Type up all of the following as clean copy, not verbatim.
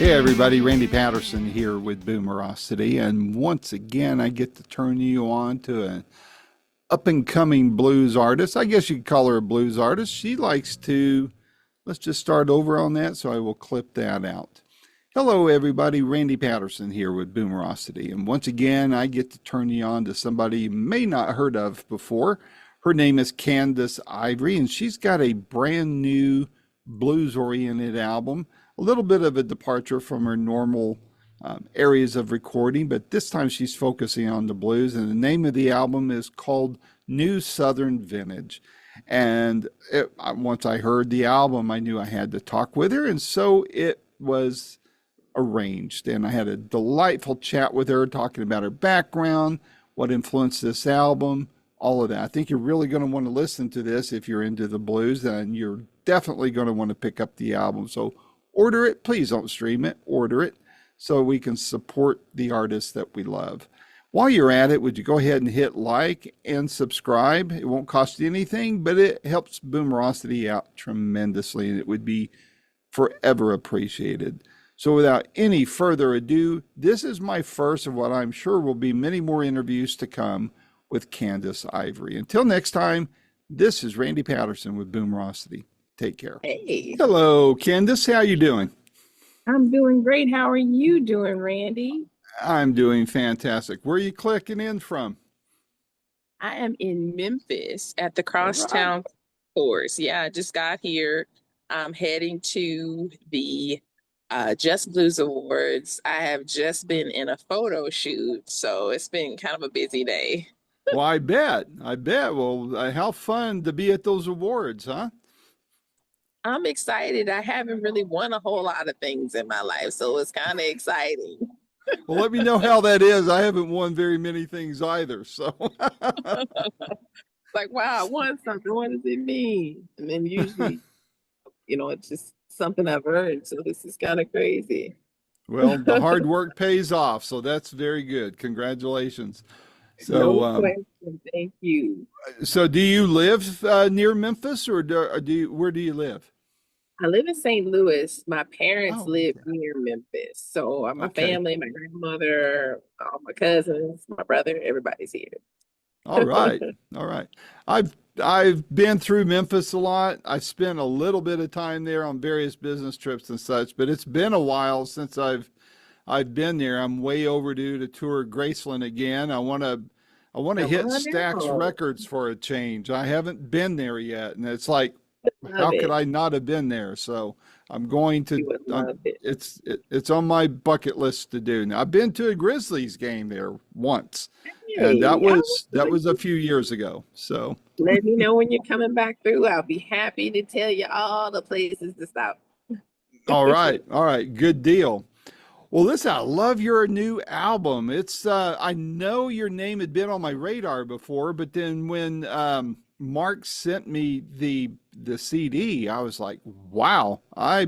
Hey everybody, Randy Patterson here with Boomerocity, and once again I get to turn you on to an up and coming blues artist. I guess you could call her a blues artist. She likes to, let's just start over on that, so I will clip that out. Hello everybody, Randy Patterson here with Boomerocity, and once again I get to turn you on to somebody you may not heard of before. Her name is Candice Ivory, and she's got a brand new blues-oriented album, a little bit of a departure from her normal areas of recording, but this time she's focusing on the blues, and the name of the album is called New Southern Vintage. And once I heard the album, I knew I had to talk with her, and so it was arranged. And I had a delightful chat with her, talking about her background, what influenced this album, all of that. I think you're really going to want to listen to this if you're into the blues, and you're definitely going to want to pick up the album. So order it. Please don't stream it. Order it so we can support the artists that we love. While you're at it, would you go ahead and hit like and subscribe? It won't cost you anything, but it helps Boomerocity out tremendously, and it would be forever appreciated. So without any further ado, this is my first of what I'm sure will be many more interviews to come with Candice Ivory. Until next time, this is Randy Patterson with Boomerocity. Take care. Hey, Hello, Candice. How you doing? I'm doing great. How are you doing, Randy? I'm doing fantastic. Where are you clicking in from? I am in Memphis at the All right. Crosstown Course. Yeah, I just got here. I'm heading to the Just Blues Awards. I have just been in a photo shoot, so it's been kind of a busy day. Well, I bet. I bet. Well, how fun to be at those awards, huh? I'm excited. I haven't really won a whole lot of things in my life, so it's kind of exciting. Well, let me know how that is. I haven't won very many things either. So, Like, wow, I won something. What does it mean? And then usually, it's just something I've earned. So this is kind of crazy. well, the hard work pays off. So that's very good. Congratulations. So, No question. Thank you. so do you live near Memphis, or where do you live? I live in St. Louis. My parents Oh, live okay. near Memphis. So my Okay. family, my grandmother, all my cousins, my brother, everybody's here. All right. All right. I've been through Memphis a lot. I spent a little bit of time there on various business trips and such, but it's been a while since I've been there. I'm way overdue to tour Graceland again. I want to Come hit on Stax down. Records for a change. I haven't been there yet, and it's like, Love how could it. I not have been there? So I'm going to. You would love it. It's on my bucket list to do. Now I've been to a Grizzlies game there once, and that Hey, was that was a few years ago. So let me know when you're coming back through. I'll be happy to tell you all the places to stop. all right, good deal. Well, listen, I love your new album. It's I know your name had been on my radar before, but then when Mark sent me the CD, I was like, wow, I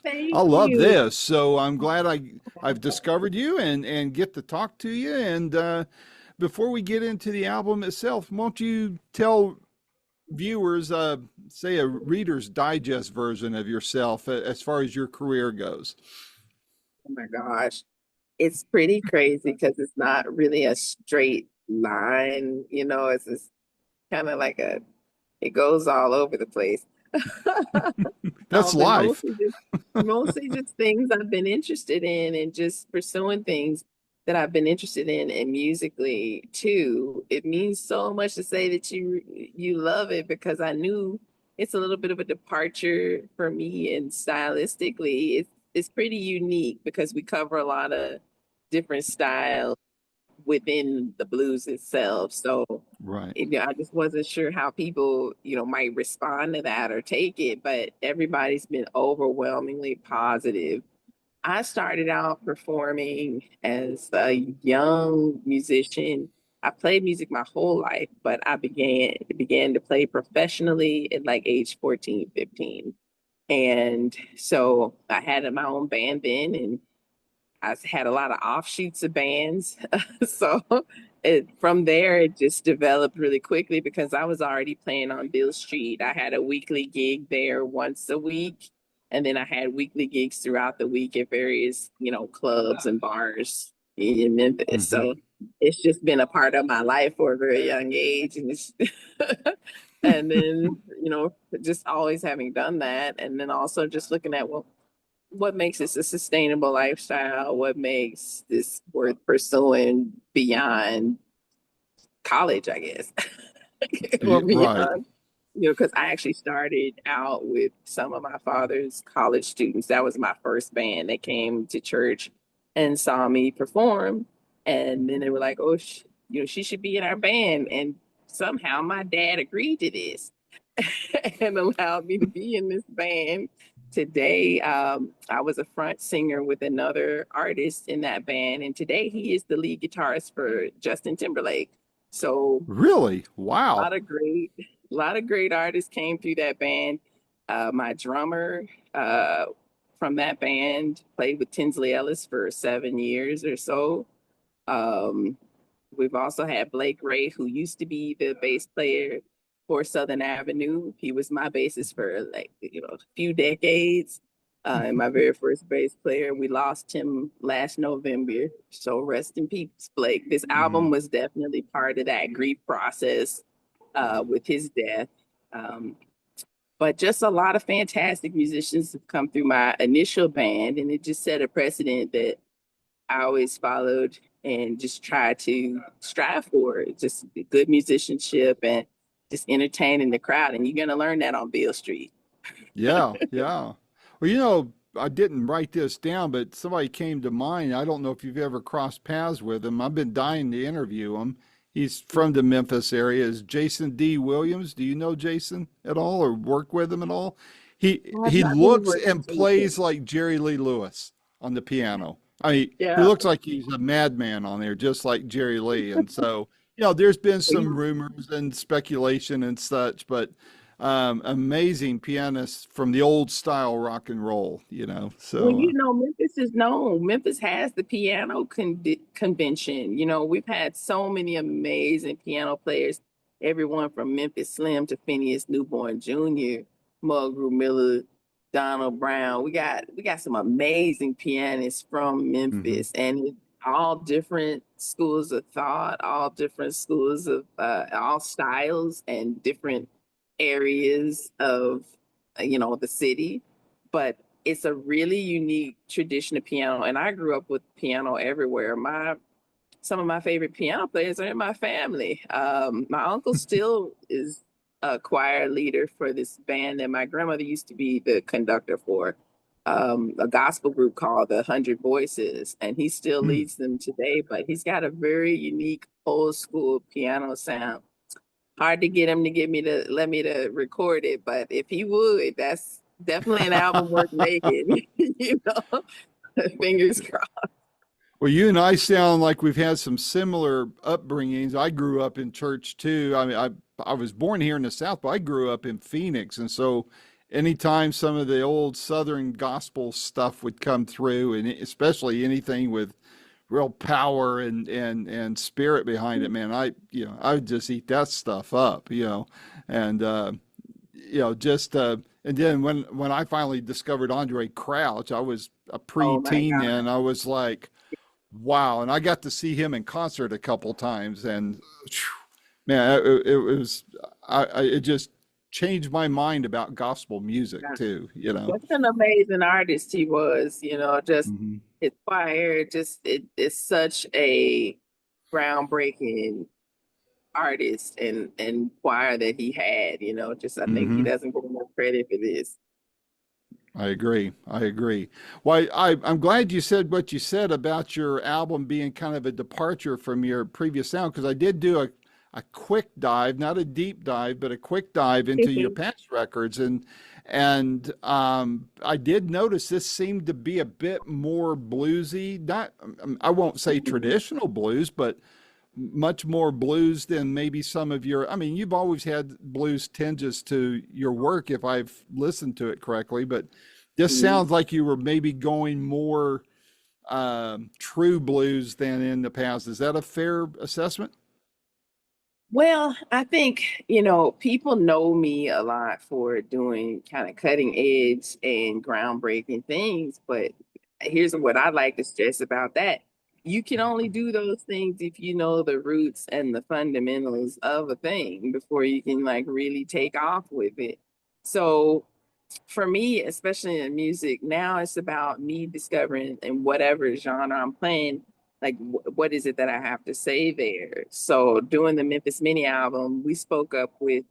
Thank love you. this. So I'm glad I've discovered you and get to talk to you. And before we get into the album itself, won't you tell viewers, say a Reader's Digest version of yourself as far as your career goes? Oh my gosh. It's pretty crazy because it's not really a straight line, it's just kind of like it goes all over the place. That's But life. mostly just things I've been interested in and just pursuing things that I've been interested in and musically too. It means so much to say that you love it because I knew it's a little bit of a departure for me and stylistically it's pretty unique because we cover a lot of different styles within the blues itself. So, Right. I just wasn't sure how people, might respond to that or take it, but everybody's been overwhelmingly positive. I started out performing as a young musician. I played music my whole life, but I began to play professionally at like age 14, 15. And so I had my own band then, and I had a lot of offshoots of bands. So from there, it just developed really quickly because I was already playing on Bill Street. I had a weekly gig there once a week. And then I had weekly gigs throughout the week at various, clubs and bars in Memphis. Hmm. So it's just been a part of my life for a very young age. And it's and then, just always having done that. And then also just looking at what makes this a sustainable lifestyle, what makes this worth pursuing beyond college, I guess, or Right. beyond, because I actually started out with some of my father's college students. That was my first band. They came to church and saw me perform, and then they were like, "Oh, she should be in our band." And somehow my dad agreed to this and allowed me to be in this band. Today, I was a front singer with another artist in that band, and today he is the lead guitarist for Justin Timberlake. So Really? a Wow. lot of great, a lot of great artists came through that band. My drummer uh, from that band played with Tinsley Ellis for 7 years or so. Um, we've also had Blake Ray, who used to be the bass player for Southern Avenue. He was my bassist for like, a few decades. And my very first bass player, we lost him last November. So rest in peace, Blake. This album Mhm. was definitely part of that grief process with his death. Um, but just a lot of fantastic musicians have come through my initial band, and it just set a precedent that I always followed and just tried to strive for it. Just good musicianship and just entertaining the crowd. And you're going to learn that on Beale Street. Yeah, yeah. Well, I didn't write this down, but somebody came to mind. I don't know if you've ever crossed paths with him. I've been dying to interview him. He's from the Memphis area. Is Jason D. Williams? Do you know Jason at all or work with him at all? I've He not really looks worked and with him. plays like Jerry Lee Lewis on the piano. I mean, he Yeah. looks like he's a madman on there, just like Jerry Lee. And so, there's been some rumors and speculation and such, but amazing pianist from the old style rock and roll, Well, So, Memphis is known. Memphis has the piano convention. We've had so many amazing piano players, everyone from Memphis Slim to Phineas Newborn Jr., Mulgrew Miller, Donald Brown. We got some amazing pianists from mhm. Memphis, and all different schools of thought, all different schools of all styles and different areas of the city. But it's a really unique tradition of piano, and I grew up with piano everywhere. My Some of my favorite piano players are in my family. My uncle still is a choir leader for this band that my grandmother used to be the conductor for, a gospel group called the Hundred Voices, and he still Mm. leads them today. But he's got a very unique old school piano sound. Hard to get him to get me to let me to record it, but if he would, that's definitely an album worth making. you know, Fingers crossed. Well, you and I sound like we've had some similar upbringings. I grew up in church too. I mean, I was born here in the South, but I grew up in Phoenix, and so anytime some of the old Southern gospel stuff would come through, and especially anything with real power and spirit behind it, man, I would just eat that stuff up, and just and then when I finally discovered Andre Crouch, I was a Oh my preteen God. then. I was like, wow. And I got to see him in concert a couple times, and man, it was it just changed my mind about gospel music too. What an amazing artist he was, just Hmm. his choir, just it's such a groundbreaking artist and choir that he had, just I think he Hmm. doesn't get enough credit for this. I agree. I agree. Well, I'm glad you said what you said about your album being kind of a departure from your previous sound, because I did do a quick dive, not a deep dive, but a quick dive into your past records, and I did notice this seemed to be a bit more bluesy. Not, I won't say traditional blues, but much more blues than maybe some of your. I mean, you've always had blues tinges to your work, if I've listened to it correctly, but this sounds like you were maybe going more true blues than in the past. Is that a fair assessment? Well, I think, people know me a lot for doing kind of cutting edge and groundbreaking things, but here's what I like to stress about that. You can only do those things if you know the roots and the fundamentals of a thing before you can like really take off with it. So for me, especially in music, now it's about me discovering in whatever genre I'm playing, like what is it that I have to say there. So doing the Memphis Mini album, we spoke up with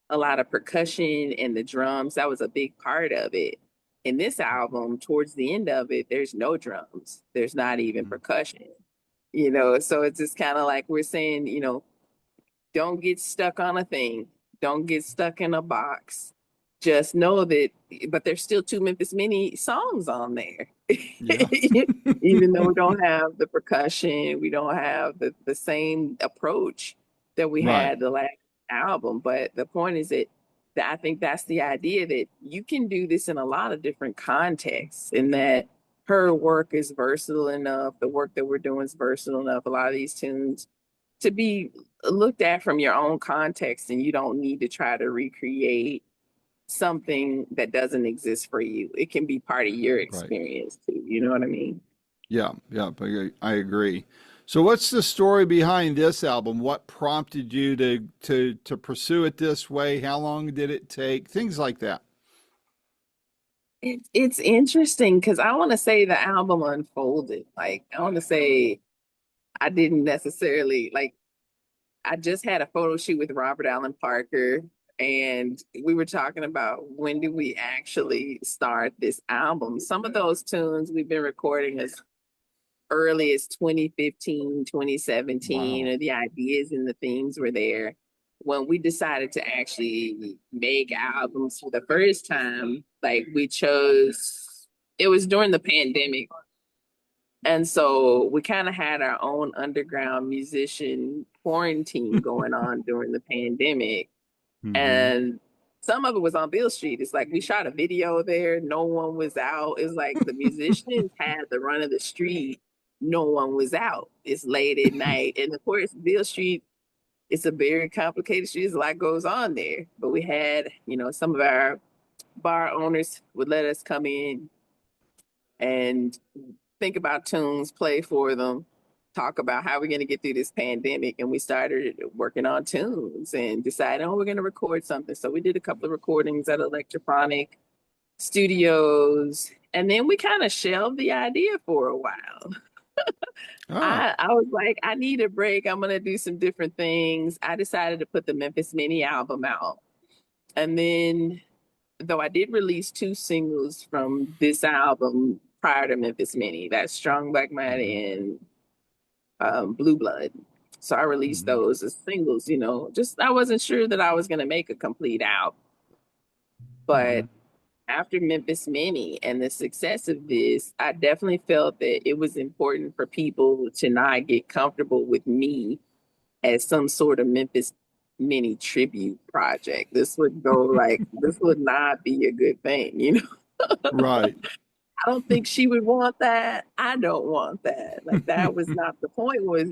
a lot of percussion and the drums. That was a big part of it. In this album, towards the end of it, there's no drums. There's not even percussion. So it's just kind of like we're saying, don't get stuck on a thing. Don't get stuck in a box. Just know that, but there's still two Memphis Mini songs on there. Yeah. Even though we don't have the percussion, we don't have the same approach that we Right. had the last album. But the point is that I think that's the idea that you can do this in a lot of different contexts, and that her work is versatile enough. The work that we're doing is versatile enough. A lot of these tunes to be looked at from your own context, and you don't need to try to recreate something that doesn't exist for you. It can be part of your Right. experience too. You know what I mean? Yeah. Yeah. I agree. So, what's the story behind this album? What prompted you to pursue it this way? How long did it take? Things like that. It's interesting because I want to say the album unfolded. Like I want to say I didn't necessarily like. I just had a photo shoot with Robert Allen Parker, and we were talking about when did we actually start this album. Some of those tunes we've been recording as early as 2015, 2017, Wow. or the ideas and the themes were there. When we decided to actually make albums for the first time, like we chose, it was during the pandemic. And so we kind of had our own underground musician quarantine going on during the pandemic. Mm-hmm. And some of it was on Bill Street. It's like we shot a video there, no one was out. It's like the musicians had the run of the street, no one was out. It's late at night. And of course, Bill Street, it's a very complicated street. There's a lot goes on there. But we had, some of our bar owners would let us come in and think about tunes, play for them, talk about how we're going to get through this pandemic. And we started working on tunes and decided, oh, we're going to record something. So we did a couple of recordings at Electrophonic Studios. And then we kind of shelved the idea for a while. Oh. I was like, I need a break. I'm going to do some different things. I decided to put the Memphis Mini album out. And then, though I did release two singles from this album prior to Memphis Mini, that's Strong Black Man Mm-hmm. and Blue Blood. So I released Mm-hmm. those as singles, just I wasn't sure that I was going to make a complete album. Mm-hmm. But after Memphis Mini and the success of this, I definitely felt that it was important for people to not get comfortable with me as some sort of Memphis Mini tribute project. This would not be a good thing. Right. I don't think she would want that. I don't want that. Like that was not the point was,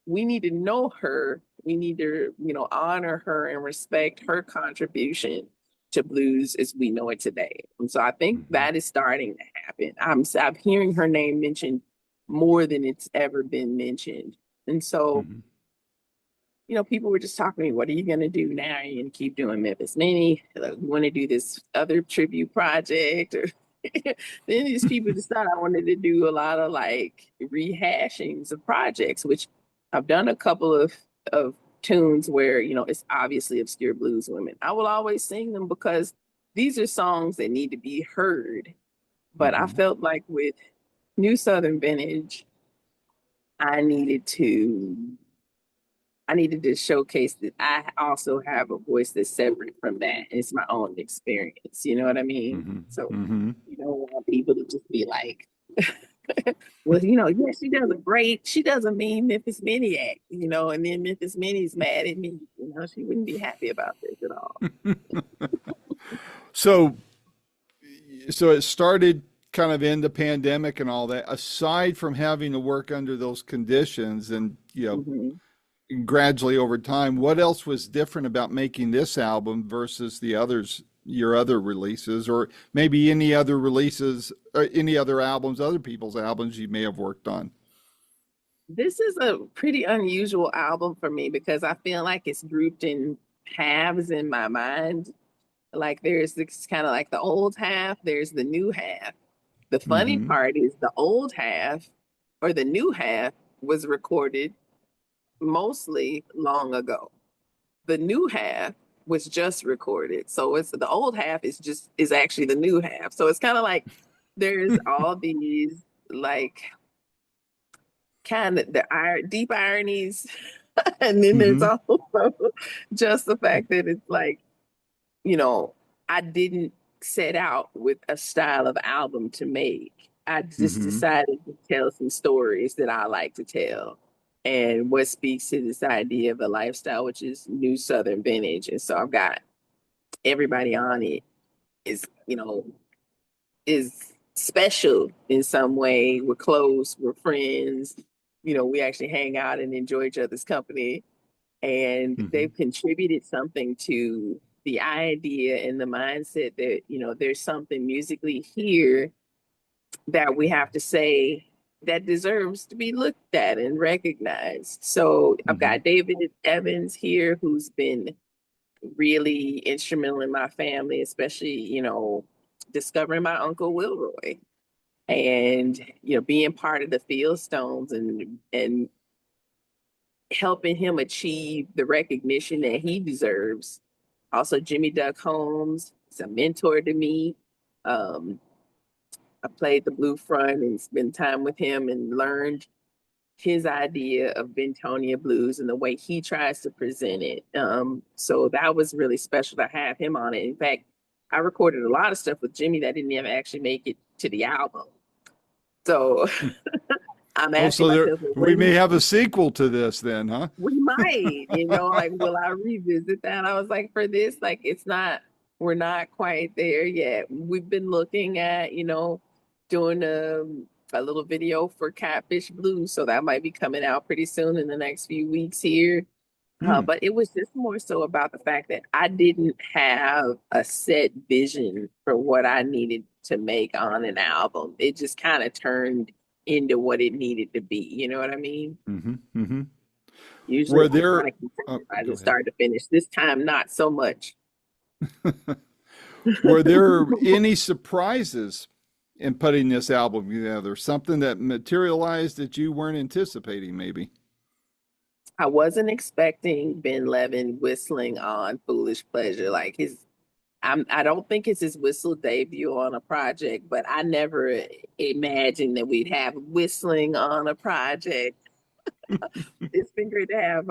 we need to know her. We need to, honor her and respect her contribution to blues as we know it today. And so I think Mm-hmm. that is starting to happen. I'm hearing her name mentioned more than it's ever been mentioned. And so, Mm-hmm. people were just talking to me, what are you going to do now? Are you going to keep doing Memphis Mini? Like, you want to do this other tribute project? Or then these people decided I wanted to do a lot of like rehashings of projects, which I've done a couple of tunes where, it's obviously obscure blues women. I will always sing them because these are songs that need to be heard. But I Mm-hmm. felt like with New Southern Vintage, I needed to I needed to showcase that I also have a voice that's separate from that. And it's my own experience. You know what I mean? Mm-hmm. So Mm-hmm. you don't want people to just be like, well, yeah, she does a mean Memphis Mini and then Memphis Mini's mad at me. She wouldn't be happy about this at all. So, so it started kind of in the pandemic and all that. Aside from having to work under those conditions, and Mhm. gradually over time. What else was different about making this album versus the others, your other releases, or maybe any other releases, or any other albums, other people's albums you may have worked on? This is a pretty unusual album for me because I feel like it's grouped in halves in my mind. Like there's this kind of like the old half, there's the new half. The funny Mm-hmm. part is the old half or the new half was recorded mostly long ago. The new half was just recorded. So it's the old half is actually the new half. So it's kind of like there's all these like kind of deep ironies and then there's Mm-hmm. also just the fact that it's like, you know, I didn't set out with a style of album to make. I just Mm-hmm. decided to tell some stories that I like to tell and what speaks to this idea of a lifestyle, which is new Southern vintage. And so I've got everybody on it is, is special in some way. We're close, we're friends, we actually hang out and enjoy each other's company. And Mm-hmm. they've contributed something to the idea and the mindset that, there's something musically here that we have to say that deserves to be looked at and recognized. So I've Mm-hmm. got David Evans here, who's been really instrumental in my family, especially, discovering my uncle Wilroy and, being part of the Fieldstones and helping him achieve the recognition that he deserves. Also, Jimmy Duck Holmes is a mentor to me. Um, I played the blue front and spent time with him and learned his idea of Bentonia blues and the way he tries to present it. So that was really special to have him on it. In fact, I recorded a lot of stuff with Jimmy that didn't ever actually make it to the album. So I'm Oh, asking so there myself, well, we may have a sequel to this then, huh? we might, like, will I revisit that? I was like, for this, like, we're not quite there yet. We've been looking at, doing a little video for Catfish Blues. So that might be coming out pretty soon in the next few weeks here. Hmm. But it was just more so about the fact that I didn't have a set vision for what I needed to make on an album. It just kind of turned into what it needed to be. You know what I mean? Mm-hmm. Mm-hmm. Usually Were I'm there, kind of concerned by go the ahead. start to finish. This time, not so much. Were there any surprises in putting this album together? Something that materialized that you weren't anticipating, maybe? I wasn't expecting Ben Levin whistling on Foolish Pleasure. Like I don't think it's his whistle debut on a project, but I never imagined that we'd have whistling on a project. It's been great to have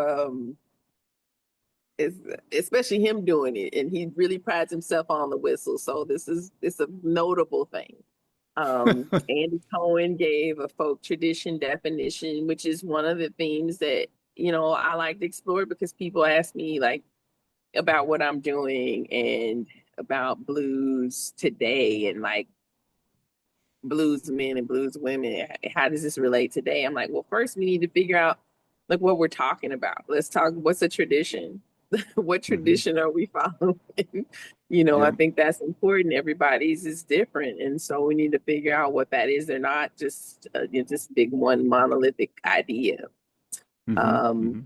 it's especially him doing it, and he really prides himself on the whistle. So it's a notable thing. Andy Cohen gave a folk tradition definition, which is one of the themes that I like to explore because people ask me like about what I'm doing and about blues today and like blues men and blues women. How does this relate today? I'm like, well, first we need to figure out like what we're talking about. Let's talk. What's a tradition? What Hmm. tradition are we following? I Yeah. think that's important. Everybody's is different, and so we need to figure out what that is. They're not just just big one monolithic idea. Hmm. Um, Hmm.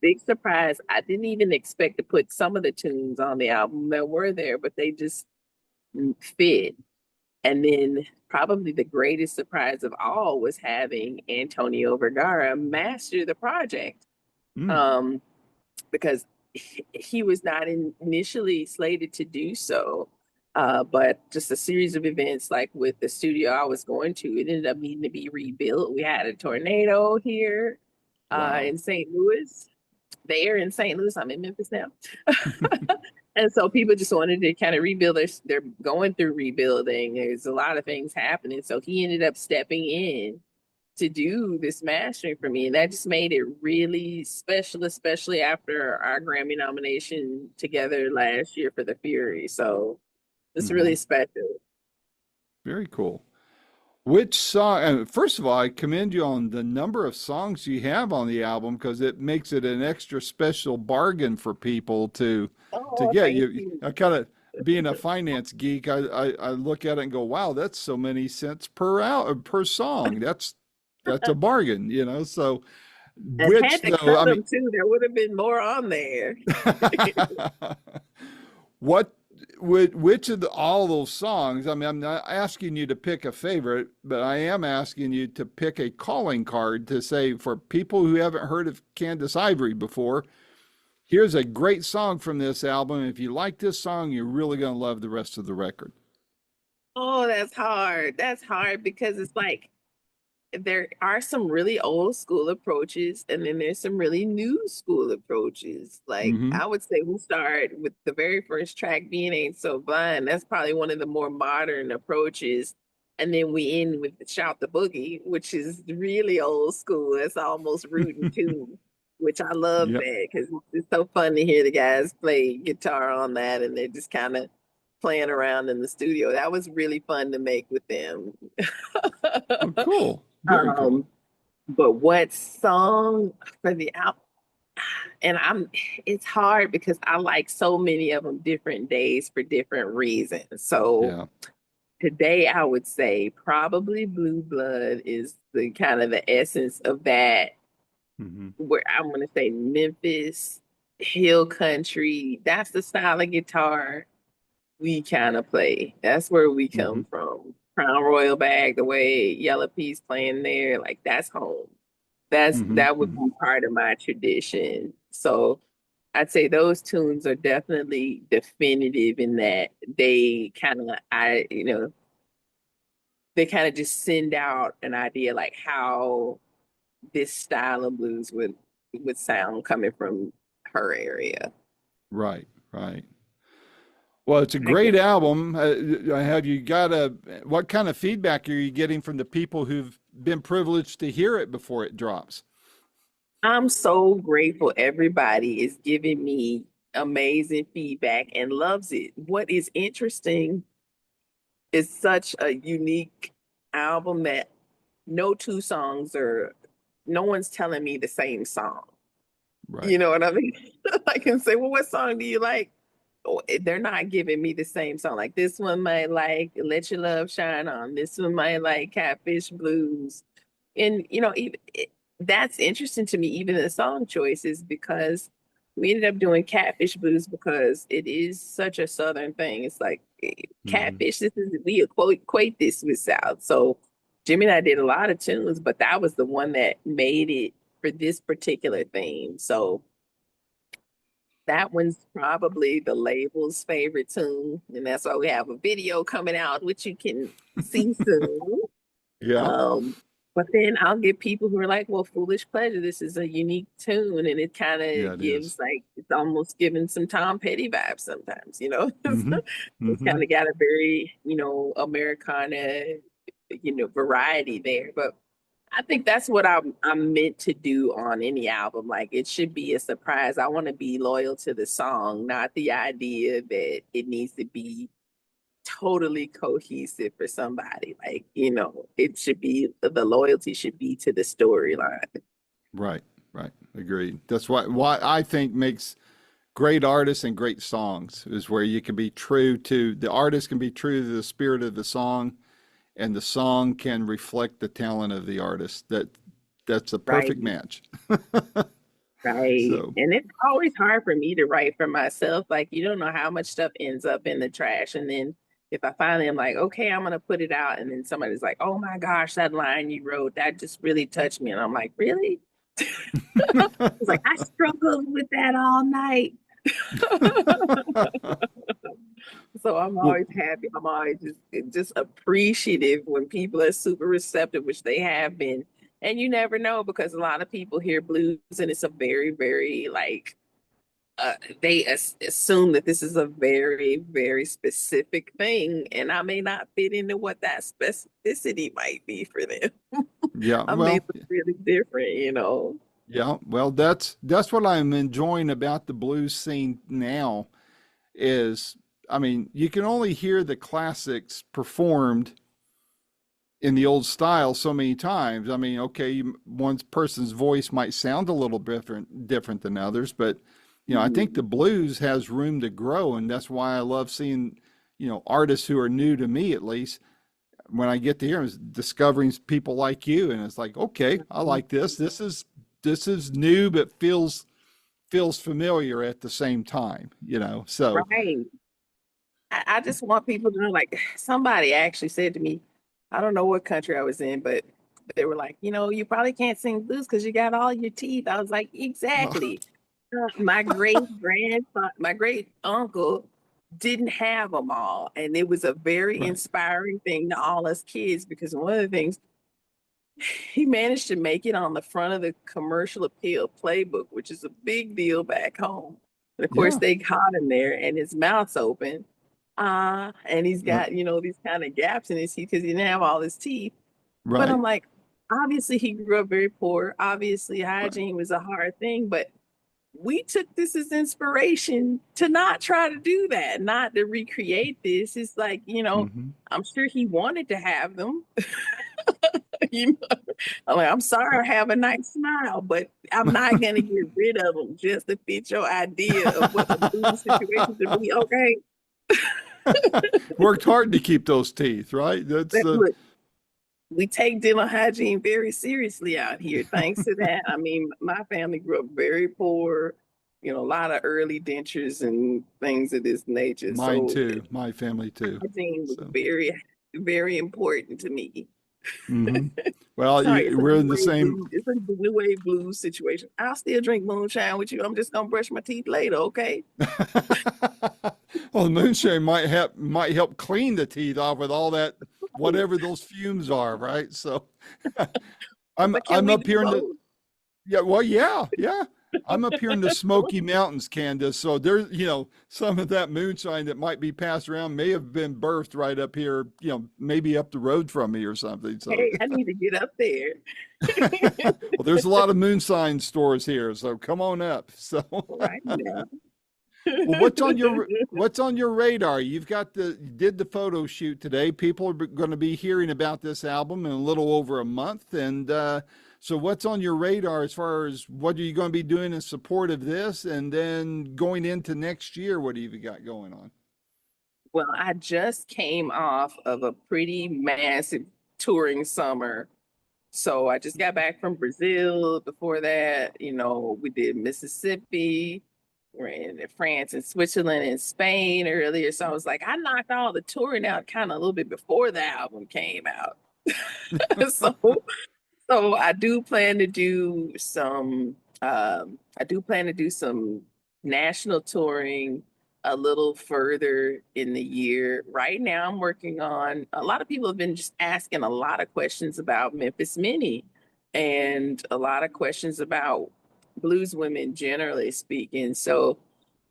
Big surprise. I didn't even expect to put some of the tunes on the album that were there, but they just fit. And then probably the greatest surprise of all was having Antonio Vergara master the project. Mm. Um, because he was not initially slated to do so. But just a series of events, like with the studio I was going to, it ended up needing to be rebuilt. We had a tornado here Wow. in St. Louis. There in St. Louis, I'm in Memphis now. And so people just wanted to kind of rebuild. They're going through rebuilding. There's a lot of things happening. So he ended up stepping in to do this mastering for me. And that just made it really special, especially after our Grammy nomination together last year for The Fury. So it's Hmm. really special. Very cool. Which song? First of all, I commend you on the number of songs you have on the album because it makes it an extra special bargain for people to Oh, get thank you. you. I kind of being a finance geek, I look at it and go, wow, that's so many cents per hour per song. That's a bargain, you know. So And which had to though, cut I mean, them too. There would have been more on there. what would which of all those songs? I mean, I'm not asking you to pick a favorite, but I am asking you to pick a calling card to say for people who haven't heard of Candice Ivory before, here's a great song from this album. If you like this song, you're really going to love the rest of the record. Oh, that's hard. That's hard because it's like there are some really old school approaches and then there's some really new school approaches. Like Mm-hmm. I would say we start with the very first track being Ain't So Blind. That's probably one of the more modern approaches. And then we end with Shout the Boogie, which is really old school. It's almost rootin' tune, which I love Yep. that because it's so fun to hear the guys play guitar on that and they're just kind of playing around in the studio. That was really fun to make with them. Oh, cool. Very cool. Um, but what song for the album? And it's hard because I like so many of them different days for different reasons. So Yeah. today I would say probably Blue Blood is the kind of the essence of that, Mm-hmm. where I'm going to say Memphis, Hill Country. That's the style of guitar we kind of play. That's where we Mm-hmm. come from. Crown Royal bag, the way Yellow Piece playing there, like that's home. Mm-hmm. That would Mm-hmm. be part of my tradition. So I'd say those tunes are definitely definitive in that they kind of they kind of just send out an idea like how this style of blues would sound coming from her area. Right. Right. Well, it's a I guess great album. Have you got what kind of feedback are you getting from the people who've been privileged to hear it before it drops? I'm so grateful everybody is giving me amazing feedback and loves it. What is interesting is such a unique album that no two songs are, no one's telling me the same song. Right. You know what I mean? I can say, well, what song do you like? Oh, they're not giving me the same song. Like this one might like Let Your Love Shine On. This one might like Catfish Blues. And, that's interesting to me, even the song choices, because we ended up doing Catfish Blues because it is such a Southern thing. It's like Mm-hmm. catfish, we equate this with South. So Jimmy and I did a lot of tunes, but that was the one that made it for this particular theme. So that one's probably the label's favorite tune. And that's why we have a video coming out, which you can see soon. Yeah. Um, but then I'll get people who are like, well, Foolish Pleasure, this is a unique tune. And it kind Yeah, of it is. gives like, it's almost giving some Tom Petty vibes sometimes, you know? Mm-hmm. It's Mm-hmm. kind of got a very, Americana, variety there. But I think that's what I'm meant to do on any album. Like it should be a surprise. I want to be loyal to the song, not the idea that it needs to be totally cohesive for somebody. Like, it should be the loyalty should be to the storyline. Right. Right. Agreed. That's why I think makes great artists and great songs is where you can be true to the artist can be true to the spirit of the song and the song can reflect the talent of the artist. That's a Right. perfect match. Right. So, And it's always hard for me to write for myself. Like you don't know how much stuff ends up in the trash. And then if I finally am like, okay, I'm gonna put it out, and then somebody's like, oh my gosh, that line you wrote, that just really touched me. And I'm like, really? It's like I struggled with that all night. So I'm well, always happy. I'm always just appreciative when people are super receptive, which they have been. And you never know because a lot of people hear blues and it's a very, very like they assume that this is a very, very specific thing, and I may not fit into what that specificity might be for them. yeah, I may well, look really different. yeah, well, that's what I'm enjoying about the blues scene now is, I mean, you can only hear the classics performed in the old style so many times. I mean, okay, one person's voice might sound a little different than others, but I think the Mhm. blues has room to grow, and that's why I love seeing artists who are new to me at least. When I get to hear them, is discovering people like you, and it's like, okay, I like this. This is new, but feels familiar at the same time. So Right. I just want people to know, like, somebody actually said to me, I don't know what country I was in, but they were like, you probably can't sing blues because you got all your teeth. I was like, exactly. My my great uncle didn't have them all. And it was a very right, inspiring thing to all us kids because one of the things he managed to make it on the front of the commercial appeal playbook, which is a big deal back home. And of course, yeah, they caught him there and his mouth's open. And he's uh, got, these kind of gaps in his teeth because he didn't have all his teeth. But right, I'm like, obviously, he grew up very poor. Obviously, right. hygiene was a hard thing, but we took this as inspiration to not try to do that, not to recreate this. It's like, Hmm. I'm sure he wanted to have them. you know, I'm like, I'm sorry I have a nice smile, but I'm not gonna get rid of them just to fit your idea of what the blues situation should be. Okay. Worked hard to keep those teeth, right? That's the Look, we take dental hygiene very seriously out here. Thanks to that. I mean, my family grew up very poor, a lot of early dentures and things of this nature. mine So too, my family too. hygiene was So, very, very important to me. hmm well, Sorry, it's a we're new in the wave same. blue. It's a new wave blues situation. I'll still drink moonshine with you. I'm just gonna brush my teeth later, okay? Well, the moonshine might help clean the teeth off with all that whatever those fumes are, right? So, I'm But can I'm we up do here in the both? yeah, well, yeah, yeah. I'm up here in the Smoky Mountains, Candace. So there's, some of that moonshine that might be passed around may have been birthed right up here, maybe up the road from me or something. So, Hey, I need to get up there well, there's a lot of moonshine stores here. So come on up. So, right now. well, what's on your radar? You did the photo shoot today. People are going to be hearing about this album in a little over a month, and so what's on your radar as far as what are you going to be doing in support of this, and then going into next year, what have you got going on? Well, I just came off of a pretty massive touring summer. So I just got back from Brazil. Before that, we did Mississippi, we're in France and Switzerland and Spain earlier. So I was like, I knocked all the touring out kind of a little bit before the album came out. so so I do plan to do some national touring a little further in the year. Right now I'm working on a lot of people have been just asking a lot of questions about Memphis Minnie and a lot of questions about blues women generally speaking. So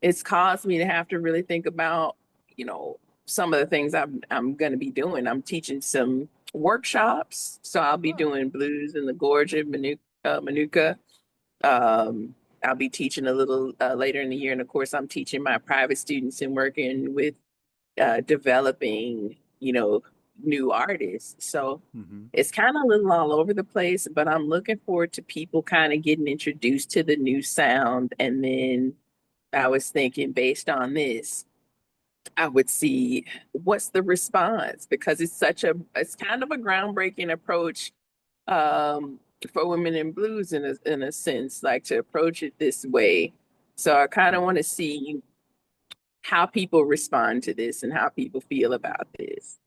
it's caused me to have to really think about, you know, some of the things I'm going to be doing. I'm teaching some workshops. So I'll be Ah, doing blues in the gorge of Manuka. Um, I'll be teaching a little later in the year. And of course, I'm teaching my private students and working with developing, new artists. So hmm. it's kind of a little all over the place, but I'm looking forward to people kind of getting introduced to the new sound. And then I was thinking, based on this, I would see what's the response because it's kind of a groundbreaking approach for women in blues in a sense, like to approach it this way. So I kind of want to see how people respond to this and how people feel about this.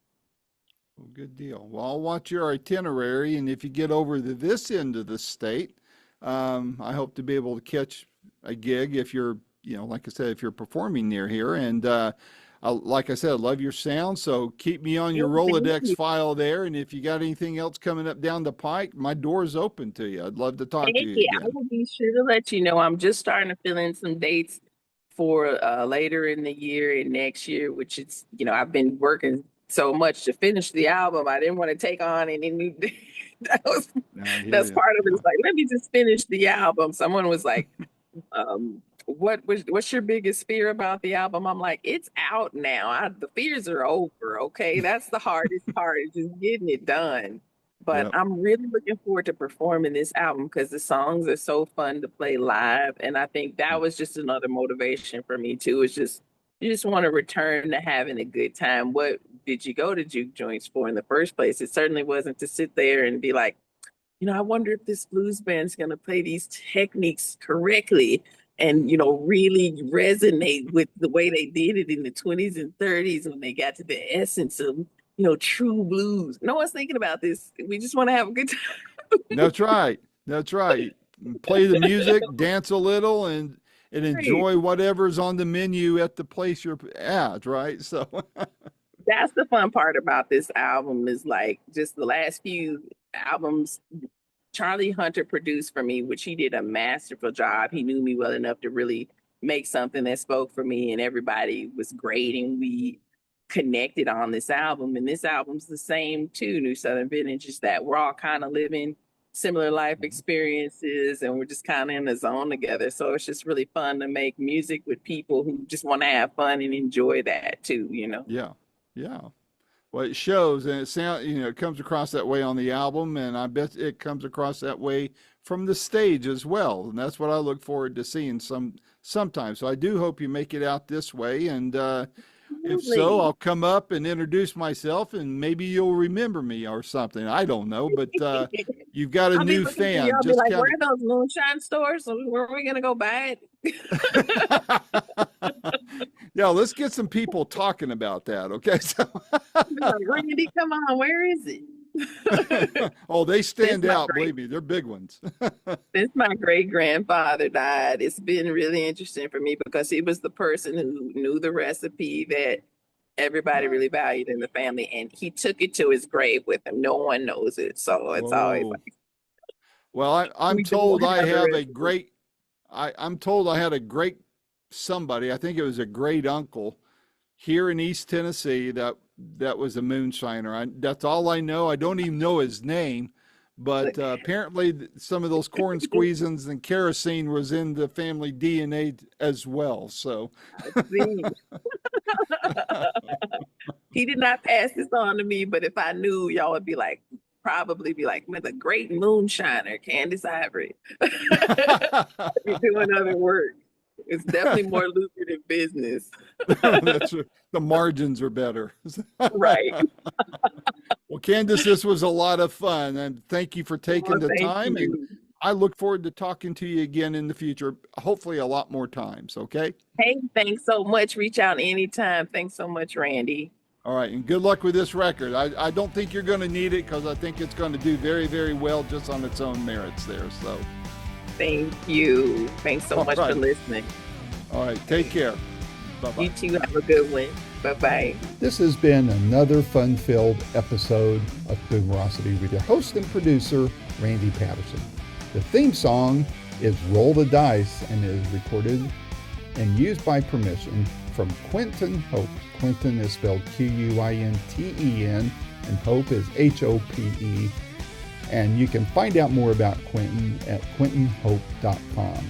Well, good deal. Well, I'll watch your itinerary, and if you get over to this end of the state, I hope to be able to catch a gig if you're, like I said, if you're performing near here. And like I said, I love your sound, so keep me on Yeah, your thank Rolodex you. file there. And if you got anything else coming up down the pike, my door's open to you. I'd love to talk to Thank you you. I again. will be sure to let you know. I'm just starting to fill in some dates for later in the year and next year, which is, I've been working so much to finish the album. I didn't want to take on any new that was I hear that's you. part of it. Yeah. It's like, let me just finish the album. Someone was like, what's your biggest fear about the album? I'm like, it's out now. The fears are over. Okay, that's the hardest part is just getting it done. But Yep. I'm really looking forward to performing this album because the songs are so fun to play live, and I think that was just another motivation for me too. It's just you just want to return to having a good time. What did you go to juke joints for in the first place? It certainly wasn't to sit there and be like, I wonder if this blues band's going to play these techniques correctly and, really resonate with the way they did it in the 20s and 30s when they got to the essence of, true blues. No one's thinking about this. We just want to have a good time. That's right. That's right. Play the music, dance a little, and Right. enjoy whatever's on the menu at the place you're at, right? So, That's the fun part about this album is like just the last few albums Charlie Hunter produced for me, which he did a masterful job. He knew me well enough to really make something that spoke for me, and everybody was great, and we connected on this album. And this album's the same too, New Southern Vintage, is that we're all kind of living similar life experiences and we're just kind of in the zone together. So it's just really fun to make music with people who just want to have fun and enjoy that too. yeah. Yeah. Well, it shows, and it comes across that way on the album, and I bet it comes across that way from the stage as well. And that's what I look forward to seeing sometimes. So I do hope you make it out this way, and if so, Absolutely. I'll come up and introduce myself, and maybe you'll remember me or something. I don't know, but you've got a I'll be new looking for you. fan. I'll be Just like, where kind are those moonshine stores? Where are we going to go buy it? of. Yeah, let's get some people talking about that. Okay, so Like, Randy, come on, where is it? oh, they since stand my out. great Believe me, they're big ones. since my great grandfather died, it's been really interesting for me because he was the person who knew the recipe that everybody really valued in the family, and he took it to his grave with him. No one knows it, so it's always Whoa. like Well, I'm we don't told I have the have a recipe. great. I'm told I had a great somebody. I think it was a great uncle here in East Tennessee that was a moonshiner. That's all I know. I don't even know his name, but apparently some of those corn squeezins and kerosene was in the family DNA as well. So, See, he did not pass this on to me, but if I knew, y'all would probably be like, with a great moonshiner, Candice Ivory. You're doing other work. It's definitely more lucrative business. that's the margins are better. Right. Well, Candace, this was a lot of fun, and thank you for taking Well, the thank time. And you. I look forward to talking to you again in the future, hopefully a lot more times. Okay. Hey, thanks so much. Reach out anytime. Thanks so much, Randy. All right. And good luck with this record. I don't think you're going to need it because I think it's going to do very, very well just on its own merits there. So, Thank you. Thanks so all much for right. listening. All right. Take care. Bye You bye. too. Have a good one. Bye bye. This has been another fun filled episode of Boomerocity with your host and producer, Randy Patterson. The theme song is Roll the Dice and is recorded and used by permission from Quentin Hope. Quentin is spelled Quinten, and Hope is Hope. And you can find out more about Quentin at quentinhope.com.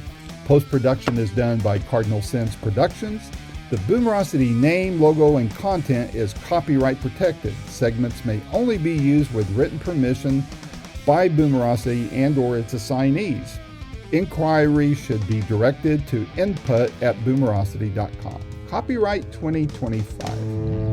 Post-production is done by Cardinal Sins Productions. The Boomerocity name, logo, and content is copyright protected. Segments may only be used with written permission by Boomerocity and or its assignees. Inquiry should be directed to input@boomerocity.com. Copyright 2025.